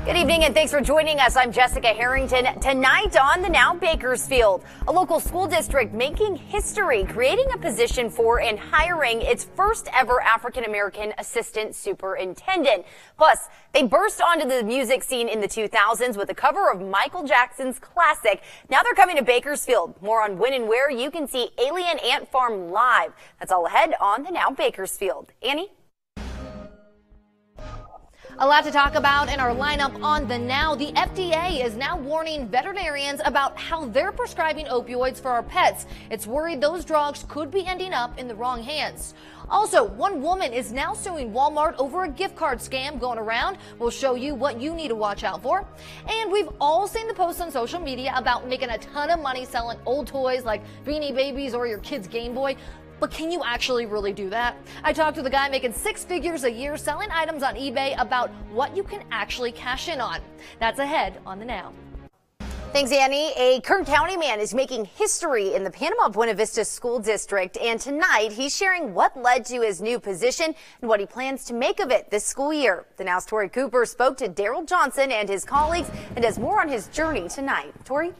Good evening and thanks for joining us. I'm Jessica Harrington. Tonight on the Now Bakersfield, a local school district making history, creating a position for and hiring its first ever African-American assistant superintendent. Plus, they burst onto the music scene in the 2000s with a cover of Michael Jackson's classic. Now they're coming to Bakersfield. More on when and where you can see Alien Ant Farm live. That's all ahead on the Now Bakersfield. Annie? A lot to talk about in our lineup on the Now. The FDA is now warning veterinarians about how they're prescribing opioids for our pets. It's worried those drugs could be ending up in the wrong hands. Also, one woman is now suing Walmart over a gift card scam going around. We'll show you what you need to watch out for. And we've all seen the posts on social media about making a ton of money selling old toys like Beanie Babies or your kid's Game Boy. But can you actually really do that? I talked to the guy making six figures a year selling items on eBay about what you can actually cash in on. That's ahead on the Now. Thanks, Annie. A Kern County man is making history in the Panama Buena Vista School District, and tonight he's sharing what led to his new position and what he plans to make of it this school year. The Now's Tori Cooper spoke to Daryl Johnson and his colleagues and has more on his journey tonight. Tori?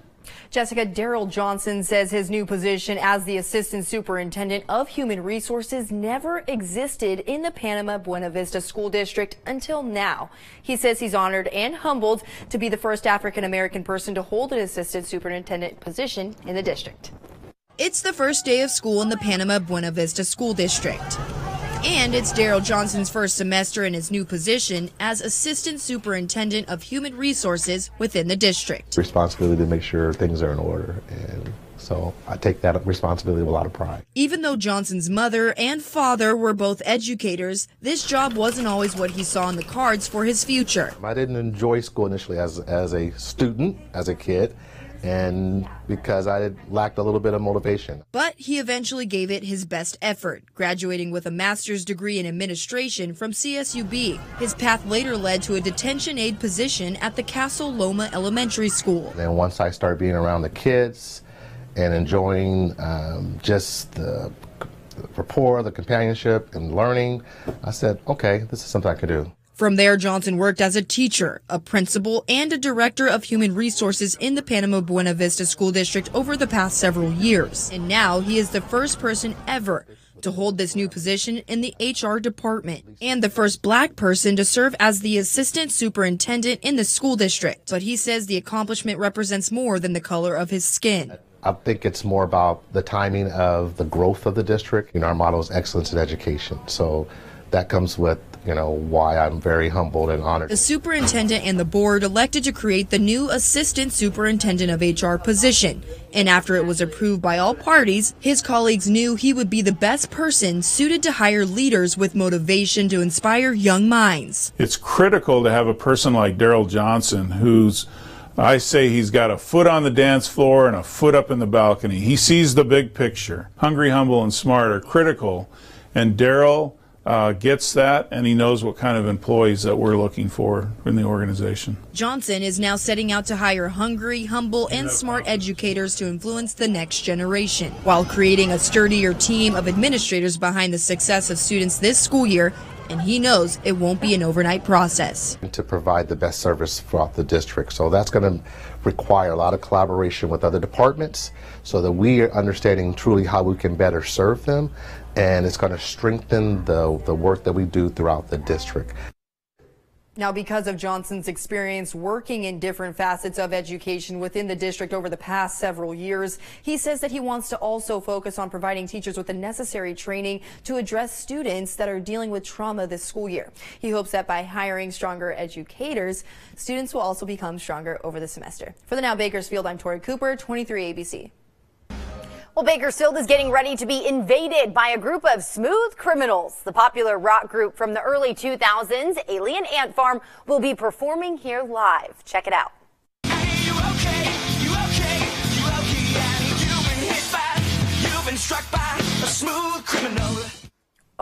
Jessica, Daryl Johnson says his new position as the Assistant Superintendent of Human Resources never existed in the Panama Buena Vista School District until now. He says he's honored and humbled to be the first African-American person to hold an Assistant Superintendent position in the district. It's the first day of school in the Panama Buena Vista School District. And it's Daryl Johnson's first semester in his new position as Assistant Superintendent of Human Resources within the district. Responsibility to make sure things are in order, and so I take that responsibility with a lot of pride. Even though Johnson's mother and father were both educators, this job wasn't always what he saw on the cards for his future. I didn't enjoy school initially as a student, as a kid, and because I had lacked a little bit of motivation. But he eventually gave it his best effort, graduating with a master's degree in administration from CSUB. His path later led to a detention aide position at the Castle Loma Elementary School. And once I started being around the kids and enjoying just the rapport, the companionship, and learning, I said, okay, this is something I could do. From there, Johnson worked as a teacher, a principal, and a director of human resources in the Panama Buena Vista School District over the past several years. And now he is the first person ever to hold this new position in the HR department and the first black person to serve as the assistant superintendent in the school district. But he says the accomplishment represents more than the color of his skin. I think it's more about the timing of the growth of the district. Our motto is excellence in education. So that comes with why I'm very humbled and honored. The superintendent and the board elected to create the new assistant superintendent of HR position. And after it was approved by all parties, his colleagues knew he would be the best person suited to hire leaders with motivation to inspire young minds. It's critical to have a person like Daryl Johnson I say he's got a foot on the dance floor and a foot up in the balcony. He sees the big picture. Hungry, humble, and smart are critical. And Daryl gets that, and he knows what kind of employees that we're looking for in the organization. Johnson is now setting out to hire hungry, humble, and smart educators to influence the next generation, while creating a sturdier team of administrators behind the success of students this school year. And he knows it won't be an overnight process. To provide the best service throughout the district. So that's going to require a lot of collaboration with other departments so that we are understanding truly how we can better serve them. And it's going to strengthen the work that we do throughout the district. Now, because of Johnson's experience working in different facets of education within the district over the past several years, he says that he wants to also focus on providing teachers with the necessary training to address students that are dealing with trauma this school year. He hopes that by hiring stronger educators, students will also become stronger over the semester. For the Now Bakersfield, I'm Tori Cooper, 23 ABC. Well, Bakersfield is getting ready to be invaded by a group of smooth criminals. The popular rock group from the early 2000s, Alien Ant Farm, will be performing here live. Check it out. Hey, you okay? You okay? You okay? You've been hit by, you've been struck by a smooth criminal.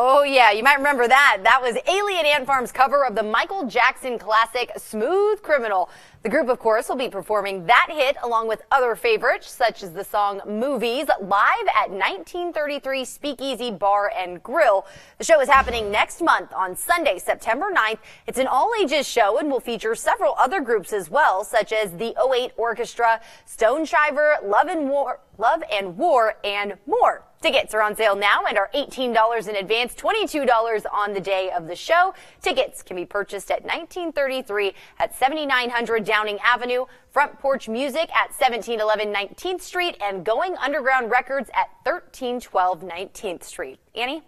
Oh, yeah, you might remember that. That was Alien Ant Farm's cover of the Michael Jackson classic Smooth Criminal. The group, of course, will be performing that hit along with other favorites, such as the song Movies, live at 1933 Speakeasy Bar and Grill. The show is happening next month on Sunday, September 9th. It's an all-ages show and will feature several other groups as well, such as the '08 Orchestra, Stone Shiver, Love and War, and more. Tickets are on sale now and are $18 in advance, $22 on the day of the show. Tickets can be purchased at 1933 at 7900 Downing Avenue, Front Porch Music at 1711 19th Street, and Going Underground Records at 1312 19th Street. Annie?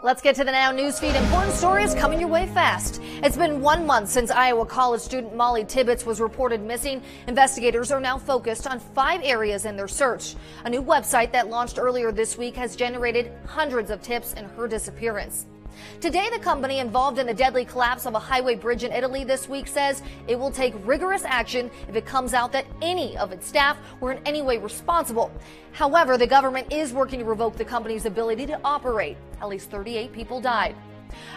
Let's get to the Now newsfeed. Important stories coming your way fast. It's been 1 month since Iowa College student Molly Tibbetts was reported missing. Investigators are now focused on 5 areas in their search. A new website that launched earlier this week has generated hundreds of tips in her disappearance. Today, the company involved in the deadly collapse of a highway bridge in Italy this week says it will take rigorous action if it comes out that any of its staff were in any way responsible. However, the government is working to revoke the company's ability to operate. At least 38 people died.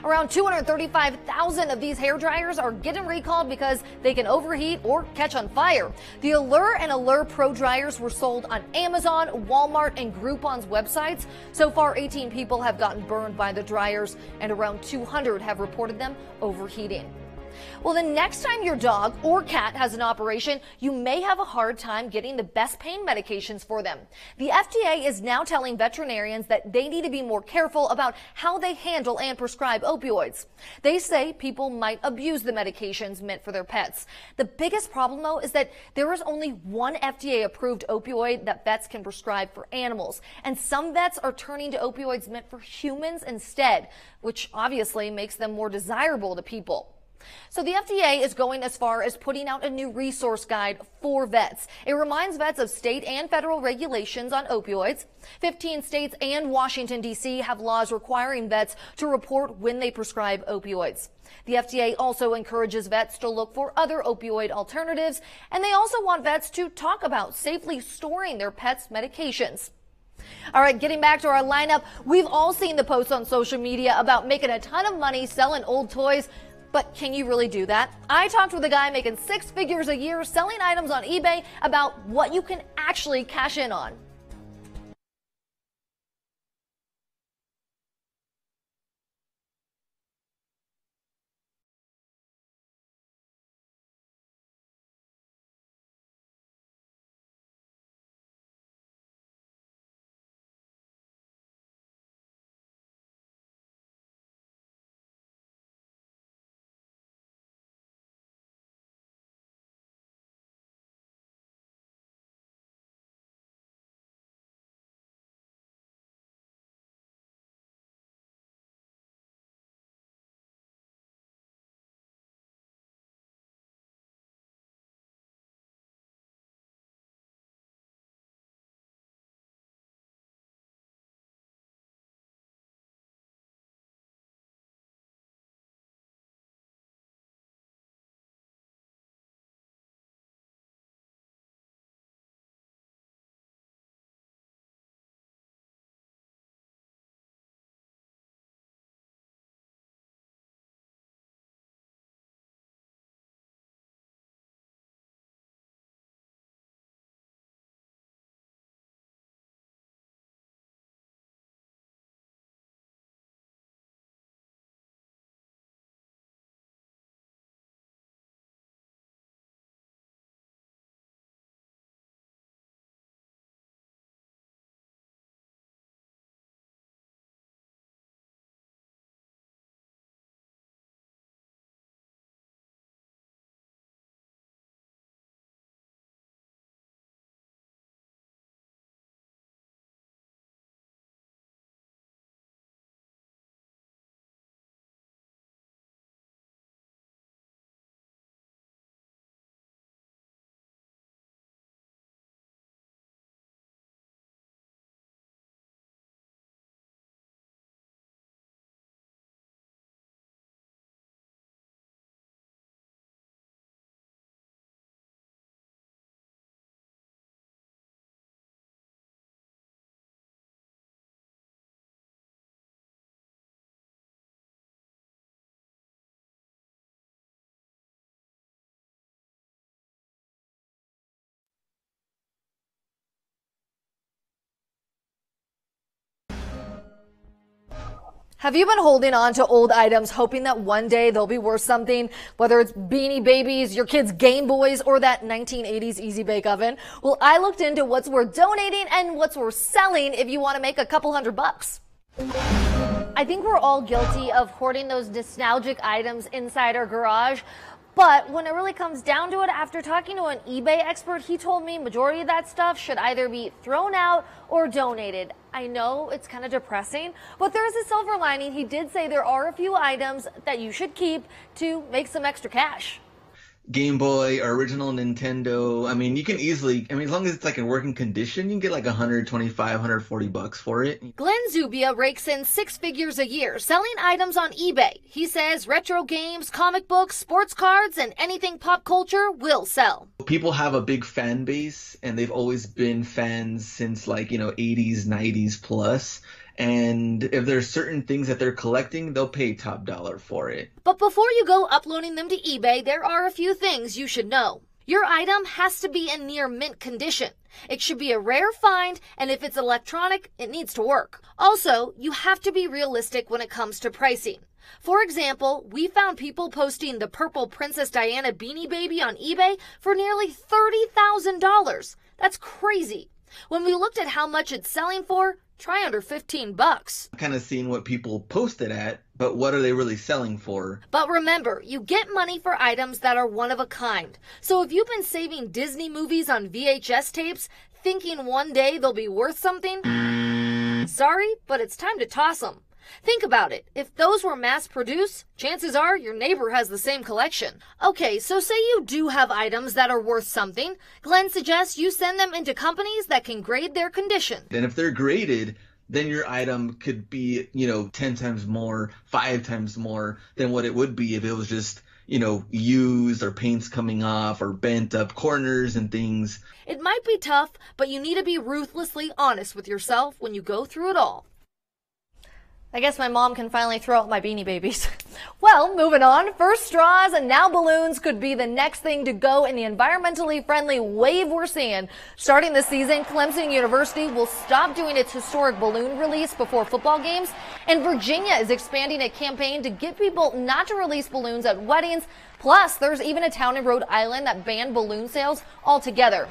Around 235,000 of these hair dryers are getting recalled because they can overheat or catch on fire. The Allure and Allure Pro dryers were sold on Amazon, Walmart, and Groupon's websites. So far, 18 people have gotten burned by the dryers, and around 200 have reported them overheating. Well, the next time your dog or cat has an operation, you may have a hard time getting the best pain medications for them. The FDA is now telling veterinarians that they need to be more careful about how they handle and prescribe opioids. They say people might abuse the medications meant for their pets. The biggest problem, though, is that there is only one FDA-approved opioid that vets can prescribe for animals, and some vets are turning to opioids meant for humans instead, which obviously makes them more desirable to people. So the FDA is going as far as putting out a new resource guide for vets. It reminds vets of state and federal regulations on opioids. 15 states and Washington, D.C. have laws requiring vets to report when they prescribe opioids. The FDA also encourages vets to look for other opioid alternatives, and they also want vets to talk about safely storing their pets' medications. All right, getting back to our lineup, we've all seen the posts on social media about making a ton of money selling old toys. But can you really do that? I talked with a guy making 6 figures a year selling items on eBay about what you can actually cash in on. Have you been holding on to old items hoping that one day they'll be worth something? Whether it's Beanie Babies, your kids' Game Boys, or that 1980s Easy Bake Oven? Well, I looked into what's worth donating and what's worth selling if you want to make a couple $100. I think we're all guilty of hoarding those nostalgic items inside our garage. But when it really comes down to it, after talking to an eBay expert, he told me majority of that stuff should either be thrown out or donated. I know it's kind of depressing, but there is a silver lining. He did say there are a few items that you should keep to make some extra cash. Game Boy or original Nintendo. I mean, you can easily, as long as it's like in working condition, you can get like $125, $140 for it. Glenn Zubia rakes in 6 figures a year selling items on eBay. He says retro games, comic books, sports cards, and anything pop culture will sell. People have a big fan base, and they've always been fans since 80s, 90s plus. And if there's certain things that they're collecting, they'll pay top dollar for it. But before you go uploading them to eBay, there are a few things you should know. Your item has to be in near mint condition. It should be a rare find, and if it's electronic, it needs to work. Also, you have to be realistic when it comes to pricing. For example, we found people posting the purple Princess Diana Beanie Baby on eBay for nearly $30,000. That's crazy. When we looked at how much it's selling for, try under $15. Kind of seeing what people post it at, but what are they really selling for? But remember, you get money for items that are one of a kind. So if you've been saving Disney movies on VHS tapes, thinking one day they'll be worth something, sorry, but it's time to toss them. Think about it. If those were mass-produced, chances are your neighbor has the same collection. Okay, so say you do have items that are worth something. Glenn suggests you send them into companies that can grade their condition. And if they're graded, then your item could be, 10 times more, 5 times more than what it would be if it was just, used or paint's coming off or bent up corners and things. It might be tough, but you need to be ruthlessly honest with yourself when you go through it all. I guess my mom can finally throw out my Beanie Babies. Well, moving on. First straws and now balloons could be the next thing to go in the environmentally friendly wave we're seeing. Starting this season, Clemson University will stop doing its historic balloon release before football games, and Virginia is expanding a campaign to get people not to release balloons at weddings. Plus, there's even a town in Rhode Island that banned balloon sales altogether.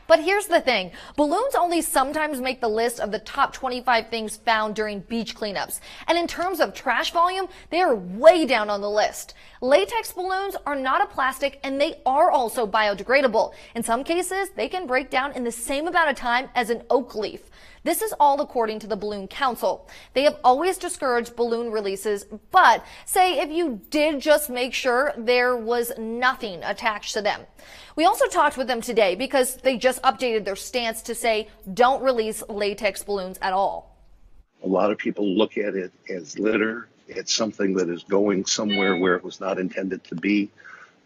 But here's the thing. Balloons only sometimes make the list of the top 25 things found during beach cleanups. And in terms of trash volume, they are way down on the list. Latex balloons are not a plastic, and they are also biodegradable. In some cases, they can break down in the same amount of time as an oak leaf. This is all according to the Balloon Council. They have always discouraged balloon releases, but say if you did just make sure there was nothing attached to them. We also talked with them today because they just updated their stance to say don't release latex balloons at all. A lot of people look at it as litter. It's something that is going somewhere where it was not intended to be.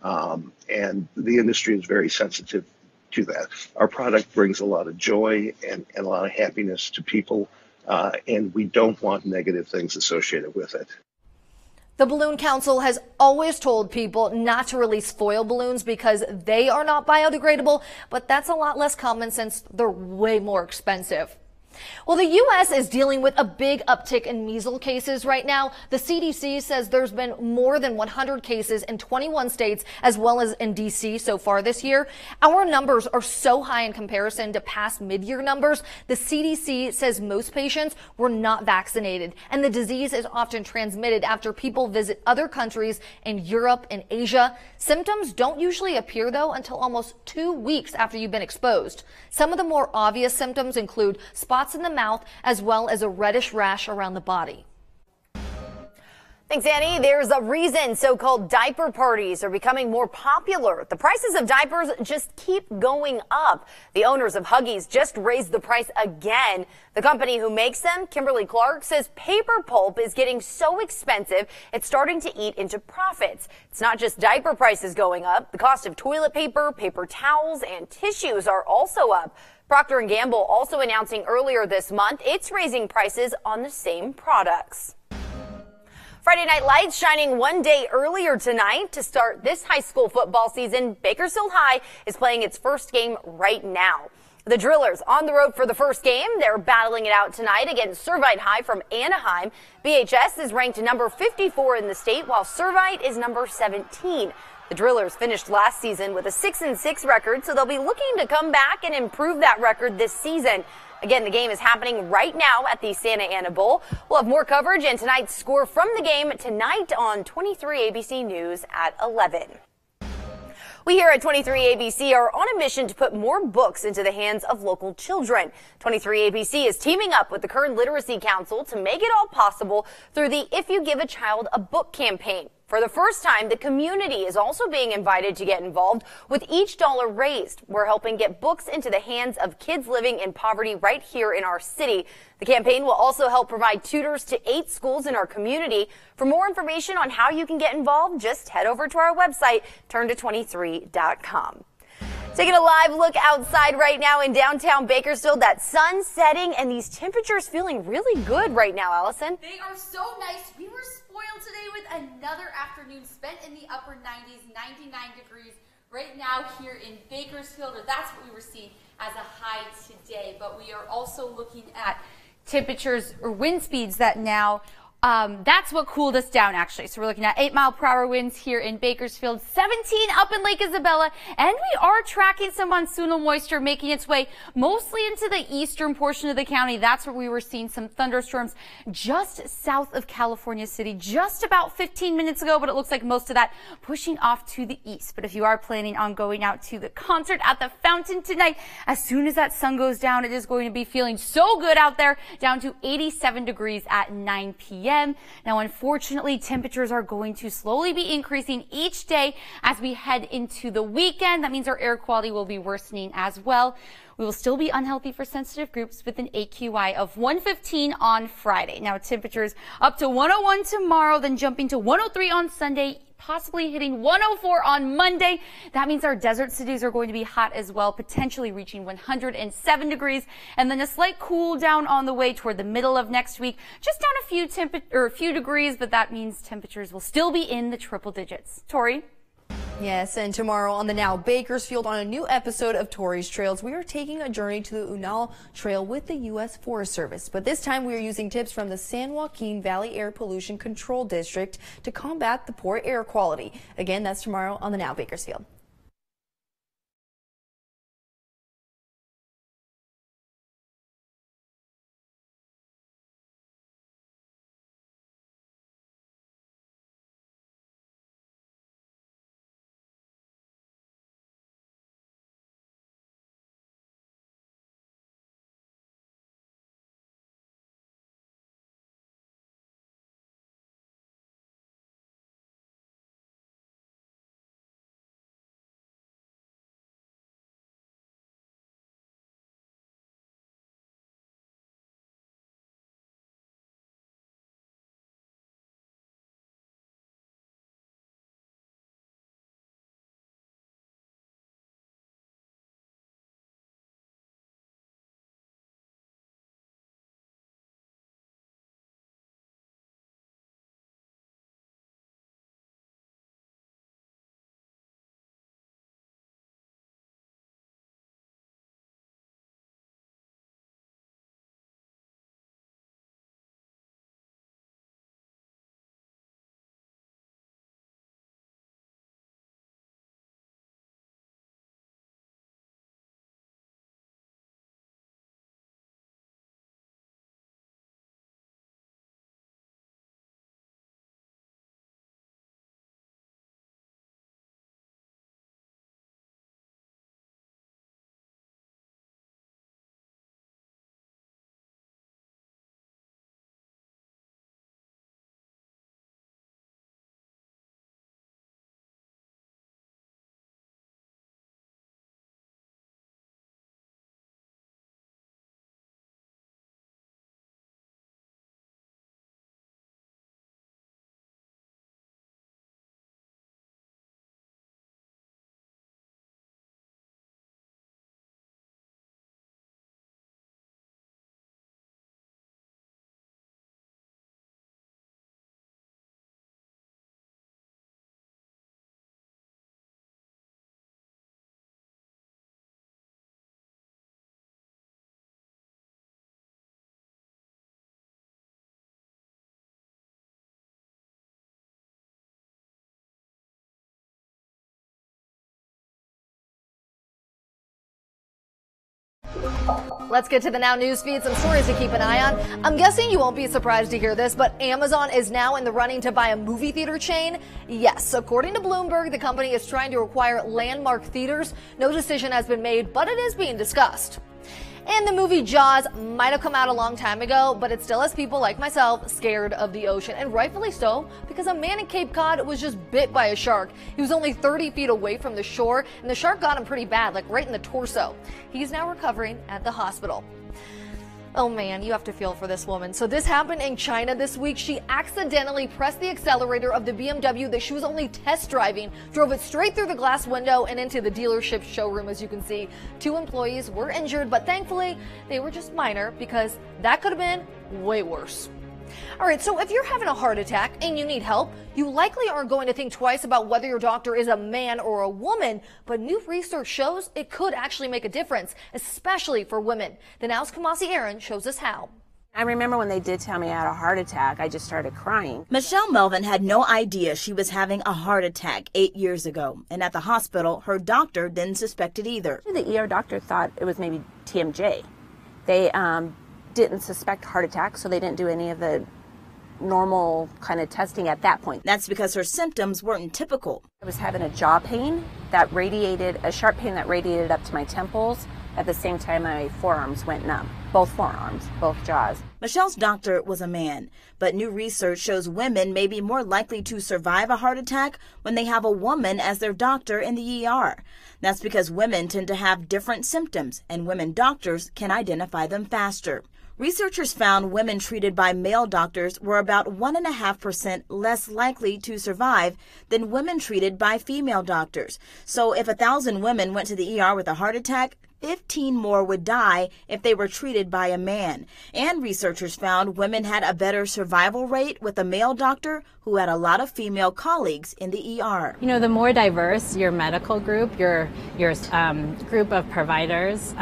And the industry is very sensitive to that. Our product brings a lot of joy and a lot of happiness to people, and we don't want negative things associated with it. The Balloon Council has always told people not to release foil balloons because they are not biodegradable, but that's a lot less common since they're way more expensive. Well, the U.S. is dealing with a big uptick in measles cases right now. The CDC says there's been more than 100 cases in 21 states as well as in D.C. so far this year. Our numbers are so high in comparison to past mid-year numbers. The CDC says most patients were not vaccinated, and the disease is often transmitted after people visit other countries in Europe and Asia. Symptoms don't usually appear, though, until almost 2 weeks after you've been exposed. Some of the more obvious symptoms include spots in the mouth, as well as a reddish rash around the body. Thanks, Annie. There's a reason so-called diaper parties are becoming more popular. The prices of diapers just keep going up. The owners of Huggies just raised the price again. The company who makes them, Kimberly-Clark, says paper pulp is getting so expensive it's starting to eat into profits. It's not just diaper prices going up. The cost of toilet paper, paper towels, and tissues are also up. Procter & Gamble also announcing earlier this month it's raising prices on the same products. Friday Night Lights shining one day earlier tonight to start this high school football season. Bakersfield High is playing its first game right now. The Drillers on the road for the first game. They're battling it out tonight against Servite High from Anaheim. BHS is ranked number 54 in the state, while Servite is number 17. The Drillers finished last season with a 6-6 record, so they'll be looking to come back and improve that record this season. Again, the game is happening right now at the Santa Ana Bowl. We'll have more coverage and tonight's score from the game tonight on 23 ABC News at 11. We here at 23 ABC are on a mission to put more books into the hands of local children. 23 ABC is teaming up with the Kern Literacy Council to make it all possible through the If You Give a Child a Book campaign. For the first time, the community is also being invited to get involved with each dollar raised. We're helping get books into the hands of kids living in poverty right here in our city. The campaign will also help provide tutors to 8 schools in our community. For more information on how you can get involved, just head over to our website, turn23.com. Taking a live look outside right now in downtown Bakersfield. That sun setting and these temperatures feeling really good right now, Allison. They are so nice. We were spoiled today with another afternoon spent in the upper 90s, 99 degrees right now here in Bakersfield, or that's what we were seeing as a high today. But we are also looking at temperatures or wind speeds that now that's what cooled us down, actually. So we're looking at 8-mile-per-hour winds here in Bakersfield, 17 up in Lake Isabella, and we are tracking some monsoonal moisture making its way mostly into the eastern portion of the county. That's where we were seeing some thunderstorms just south of California City just about 15 minutes ago, but it looks like most of that pushing off to the east. But if you are planning on going out to the concert at the Fountain tonight, as soon as that sun goes down, it is going to be feeling so good out there, down to 87 degrees at 9 p.m. Now, unfortunately, temperatures are going to slowly be increasing each day as we head into the weekend. That means our air quality will be worsening as well. We will still be unhealthy for sensitive groups with an AQI of 115 on Friday. Now, temperatures up to 101 tomorrow, then jumping to 103 on Sunday, possibly hitting 104 on Monday. That means our desert cities are going to be hot as well, potentially reaching 107 degrees, and then a slight cool down on the way toward the middle of next week, just down a few degrees, but that means temperatures will still be in the triple digits. Tori? Yes, and tomorrow on the Now Bakersfield on a new episode of Tori's Trails, we are taking a journey to the Unal Trail with the U.S. Forest Service. But this time we are using tips from the San Joaquin Valley Air Pollution Control District to combat the poor air quality. Again, that's tomorrow on the Now Bakersfield. Let's get to the Now news feed, some stories to keep an eye on. I'm guessing you won't be surprised to hear this, but Amazon is now in the running to buy a movie theater chain. Yes, according to Bloomberg, the company is trying to acquire Landmark Theaters. No decision has been made, but it is being discussed. And the movie Jaws might have come out a long time ago, but it still has people like myself scared of the ocean, and rightfully so, because a man in Cape Cod was just bit by a shark. He was only 30 feet away from the shore, and the shark got him pretty bad, like right in the torso. He's now recovering at the hospital. Oh man, you have to feel for this woman. So this happened in China this week. She accidentally pressed the accelerator of the BMW that she was only test driving, drove it straight through the glass window and into the dealership showroom, as you can see. 2 employees were injured, but thankfully they were just minor, because that could have been way worse. All right, so if you're having a heart attack and you need help, you likely aren't going to think twice about whether your doctor is a man or a woman, but new research shows it could actually make a difference, especially for women. The Now's Kamasi Aaron shows us how. I remember when they did tell me I had a heart attack, I just started crying. Michelle Melvin had no idea she was having a heart attack 8 years ago, and at the hospital, her doctor didn't suspect it either. The ER doctor thought it was maybe TMJ. They didn't suspect heart attack, so they didn't do any of the normal kind of testing at that point. That's because her symptoms weren't typical. I was having a jaw pain that radiated, a sharp pain that radiated up to my temples. At the same time, my forearms went numb. Both forearms, both jaws. Michelle's doctor was a man, but new research shows women may be more likely to survive a heart attack when they have a woman as their doctor in the ER. That's because women tend to have different symptoms, and women doctors can identify them faster. Researchers found women treated by male doctors were about 1.5% less likely to survive than women treated by female doctors. So if 1,000 women went to the ER with a heart attack, 15 more would die if they were treated by a man. And researchers found women had a better survival rate with a male doctor who had a lot of female colleagues in the ER. You know, the more diverse your medical group, your group of providers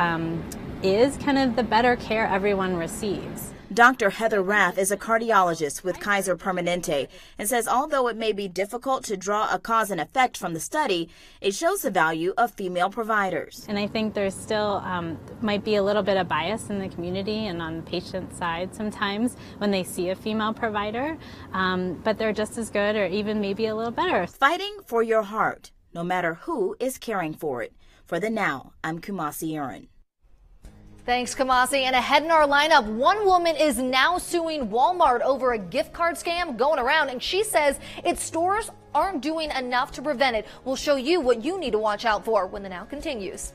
is, kind of the better care everyone receives. Dr. Heather Raff is a cardiologist with Kaiser Permanente and says although it may be difficult to draw a cause and effect from the study, it shows the value of female providers. And I think there's still might be a little bit of bias in the community and on the patient side sometimes when they see a female provider, but they're just as good or even maybe a little better. Fighting for your heart, no matter who is caring for it. For the Now, I'm Kumasi Aaron. Thanks, Kamasi. And ahead in our lineup, one woman is now suing Walmart over a gift card scam going around, and she says its stores aren't doing enough to prevent it. We'll show you what you need to watch out for when the Now continues.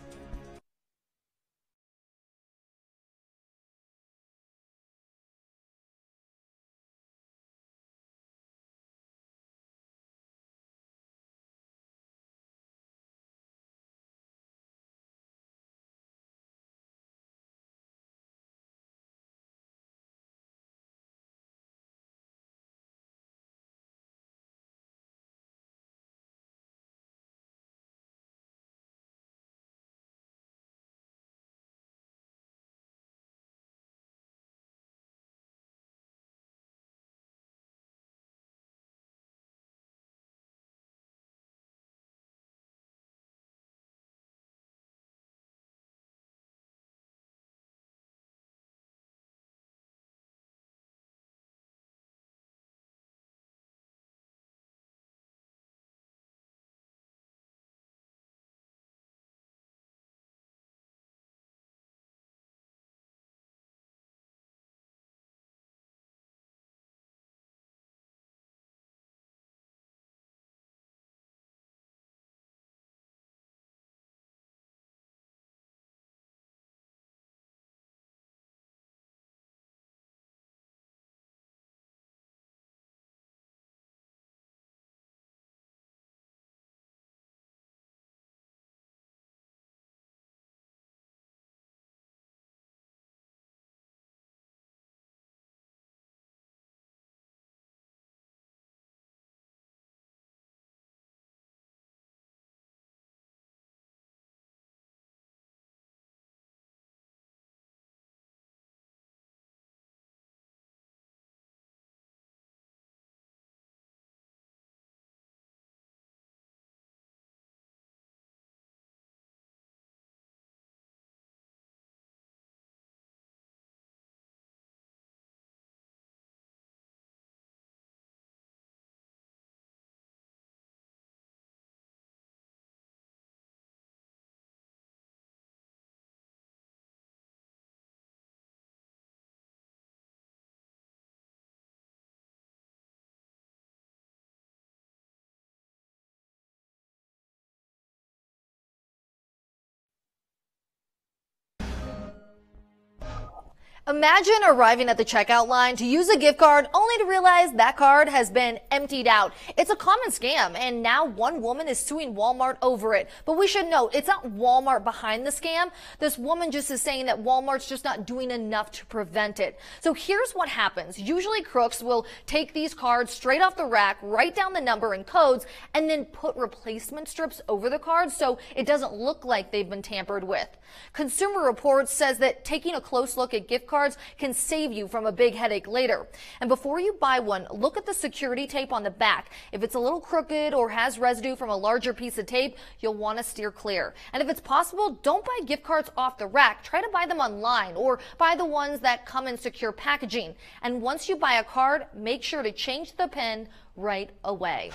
Imagine arriving at the checkout line to use a gift card only to realize that card has been emptied out. It's a common scam, and now one woman is suing Walmart over it. But we should note, it's not Walmart behind the scam. This woman just is saying that Walmart's just not doing enough to prevent it. So here's what happens. Usually crooks will take these cards straight off the rack, write down the number and codes, and then put replacement strips over the cards so it doesn't look like they've been tampered with. Consumer Reports says that taking a close look at gift cards can save you from a big headache later. And before you buy one, look at the security tape on the back. If it's a little crooked or has residue from a larger piece of tape, you'll want to steer clear. And if it's possible, don't buy gift cards off the rack. Try to buy them online or buy the ones that come in secure packaging. And once you buy a card, make sure to change the PIN right away.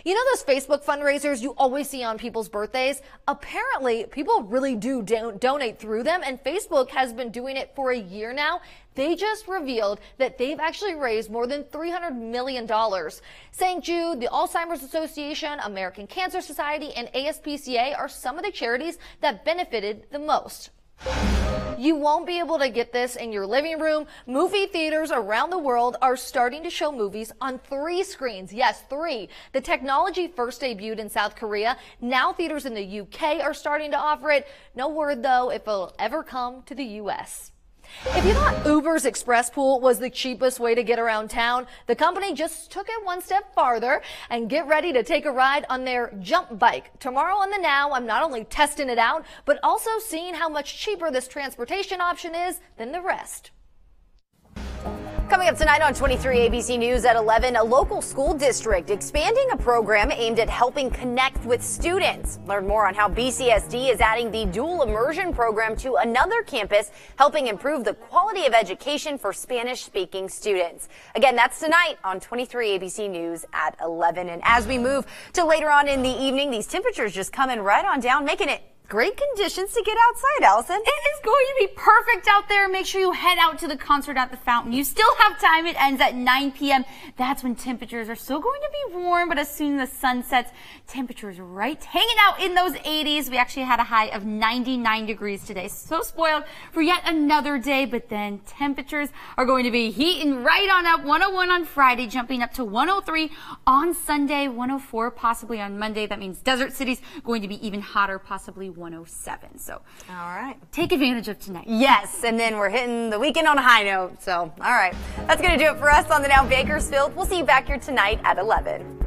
You know those Facebook fundraisers you always see on people's birthdays? Apparently, people really do donate through them, and Facebook has been doing it for a year now. They just revealed that they've actually raised more than $300 million. St. Jude, the Alzheimer's Association, American Cancer Society, and ASPCA are some of the charities that benefited the most. You won't be able to get this in your living room. Movie theaters around the world are starting to show movies on 3 screens. Yes, 3. The technology first debuted in South Korea. Now theaters in the UK are starting to offer it. No word, though, if it'll ever come to the US. If you thought Uber's Express Pool was the cheapest way to get around town, the company just took it one step farther, and get ready to take a ride on their Jump Bike. Tomorrow on The Now, I'm not only testing it out, but also seeing how much cheaper this transportation option is than the rest. Coming up tonight on 23 ABC News at 11, a local school district expanding a program aimed at helping connect with students. Learn more on how BCSD is adding the dual immersion program to another campus, helping improve the quality of education for Spanish-speaking students. Again, that's tonight on 23 ABC News at 11. And as we move to later on in the evening, these temperatures just coming right on down, making it great conditions to get outside, Allison. It is going to be perfect out there. Make sure you head out to the concert at the fountain. You still have time. It ends at 9 p.m. That's when temperatures are still going to be warm, but as soon as the sun sets, temperatures right hanging out in those 80s. We actually had a high of 99 degrees today. So spoiled for yet another day, but then temperatures are going to be heating right on up. 101 on Friday, jumping up to 103 on Sunday, 104 possibly on Monday. That means Desert City's going to be even hotter, possibly 107. So, all right, take advantage of tonight. Yes, and then we're hitting the weekend on a high note. So, all right, that's going to do it for us on The Now Bakersfield. We'll see you back here tonight at 11.